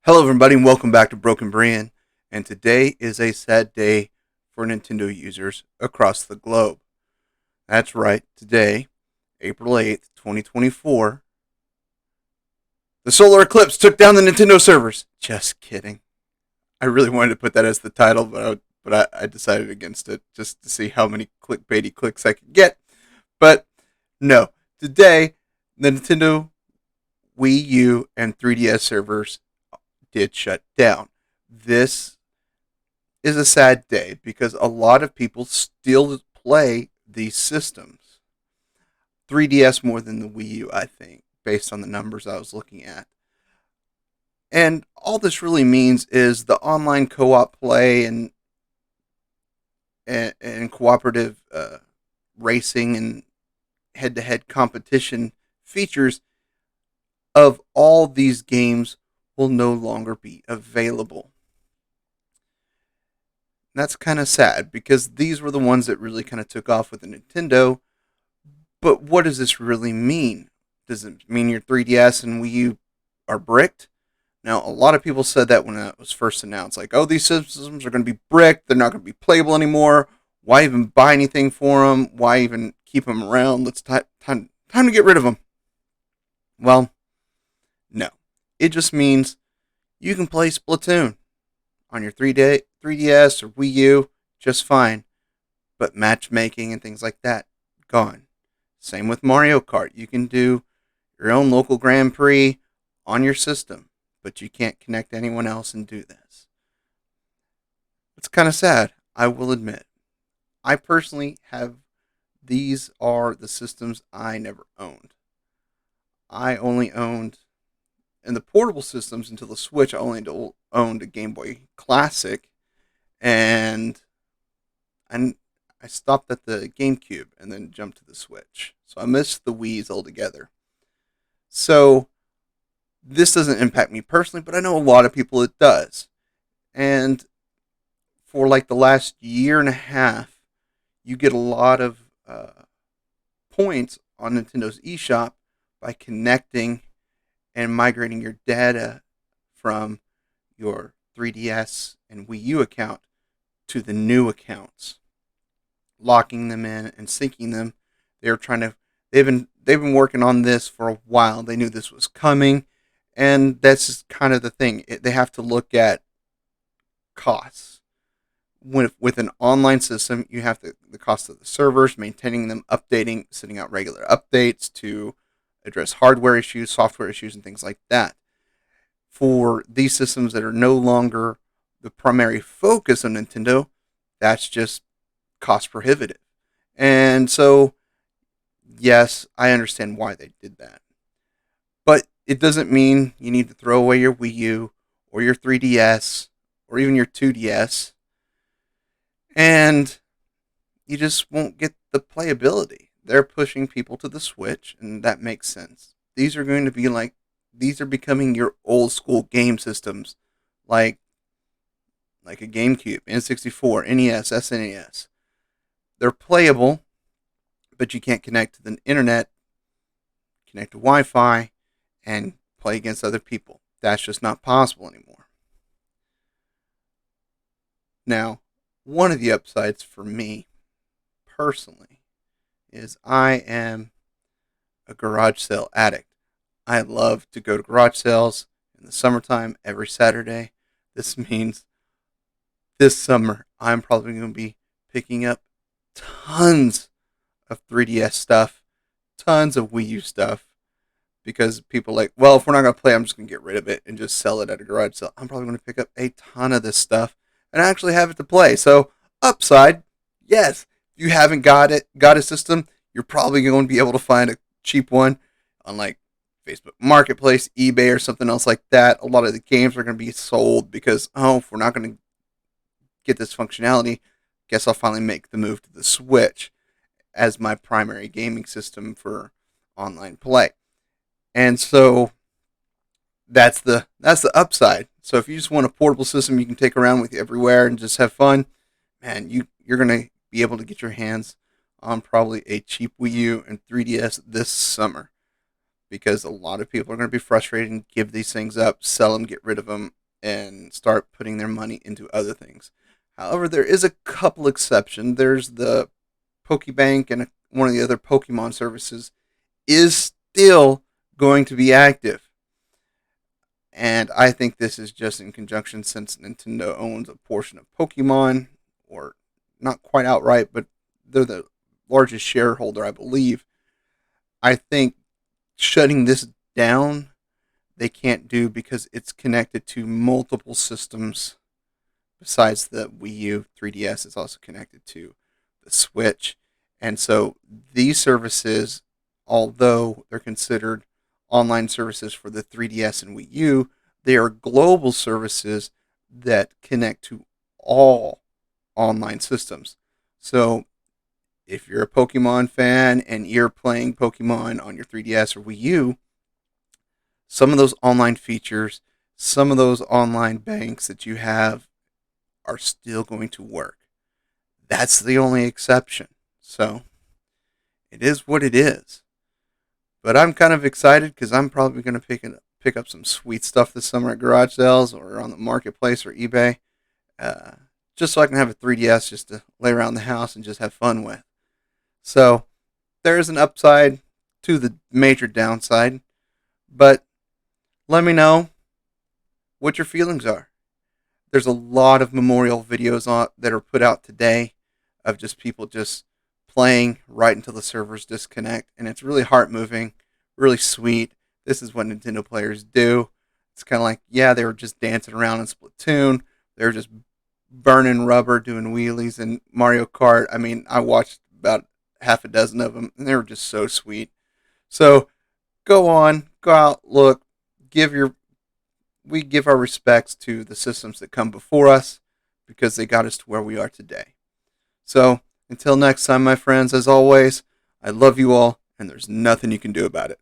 Hello, everybody, and welcome back to Broken Brian. And today is a sad day for Nintendo users across the globe. That's right, today, April 8th, 2024, the solar eclipse took down the Nintendo servers. Just kidding. I really wanted to put that as the title, but I decided against it just to see how many clickbaity clicks I could get. But no, today, the Nintendo Wii U and 3DS servers did shut down. This is a sad day because a lot of people still play these systems. 3DS more than the Wii U, I think, based on the numbers I was looking at. And all this really means is the online co-op play and cooperative racing and head-to-head competition features of all these games will no longer be available. That's kind of sad because these were the ones that really kind of took off with the Nintendo. But what does this really mean? Does it mean your 3DS and Wii U are bricked? Now, a lot of people said that when it was first announced, like, oh, these systems are going to be bricked. They're not going to be playable anymore. Why even buy anything for them? Why even keep them around? Time to get rid of them. Well, no. It just means you can play Splatoon on your 3DS or Wii U just fine. But matchmaking and things like that, gone. Same with Mario Kart. You can do your own local Grand Prix on your system, but you can't connect to anyone else and do this. It's kind of sad, I will admit. I personally have, these are the systems I never owned. I only owned, in the portable systems until the Switch, I only owned a Game Boy Classic, and I stopped at the GameCube and then jumped to the Switch. So I missed the Wii's altogether. So this doesn't impact me personally, but I know a lot of people it does. And for like the last year and a half, you get a lot of points on Nintendo's eShop by connecting and migrating your data from your 3DS and Wii U account to the new accounts, locking them in and syncing them. They're trying to they've been working on this for a while. They knew this was coming, and that's just kind of the thing. They have to look at costs. With an online system, you have the cost of the servers, maintaining them, updating, sending out regular updates to address hardware issues, software issues, and things like that. For these systems that are no longer the primary focus of Nintendo, that's just cost prohibitive. And so, yes, I understand why they did that. But it doesn't mean you need to throw away your Wii U or your 3DS or even your 2DS, and you just won't get the playability. They're pushing people to the Switch, and that makes sense. These are going to be like, these are becoming your old school game systems, like a GameCube, N64, NES, SNES. They're playable, but you can't connect to the internet, connect to Wi-Fi, and play against other people. That's just not possible anymore. Now, one of the upsides for me personally is I am a garage sale addict. I love to go to garage sales in the summertime every Saturday. This means this summer I'm probably going to be picking up tons of 3DS stuff, tons of Wii U stuff, because people are like, well, if we're not going to play, I'm just going to get rid of it and just sell it at a garage sale. I'm probably going to pick up a ton of this stuff and actually have it to play. So, upside, yes, if you haven't got a system, you're probably going to be able to find a cheap one on like Facebook Marketplace, eBay, or something else like that. A lot of the games are going to be sold because, oh, if we're not going to get this functionality, guess I'll finally make the move to the Switch as my primary gaming system for online play. And so that's the upside. So if you just want a portable system you can take around with you everywhere and just have fun, man, you're gonna be able to get your hands on probably a cheap Wii U and 3DS this summer. because a lot of people are going to be frustrated and give these things up, sell them, get rid of them, and start putting their money into other things. However, there is a couple exceptions. There's the Pokebank and one of the other Pokemon services is still going to be active. And I think this is just in conjunction since Nintendo owns a portion of Pokemon, or not quite outright, but they're the largest shareholder, I believe. I think shutting this down, they can't do because it's connected to multiple systems besides the Wii U, 3DS. It's also connected to the Switch. And so these services, although they're considered online services for the 3DS and Wii U, they are global services that connect to all online systems. So if you're a Pokemon fan and you're playing Pokemon on your 3DS or Wii U, some of those online features, some of those online banks that you have are still going to work. That's the only exception. So it is what it is. But I'm kind of excited because I'm probably going to pick up some sweet stuff this summer at garage sales or on the marketplace or eBay, uh, just so I can have a 3DS just to lay around the house and just have fun with. So there is an upside to the major downside, but let me know what your feelings are. There's a lot of memorial videos that are put out today of just people just playing right until the servers disconnect, and it's really heart moving, really sweet. This is what Nintendo players do. It's kind of like, yeah, they were just dancing around in Splatoon. They were just burning rubber, doing wheelies in Mario Kart. I mean, I watched about half a dozen of them, and they were just so sweet. So go out, look, give your we give our respects to the systems that come before us because they got us to where we are today. So, until next time, my friends, as always, I love you all, and there's nothing you can do about it.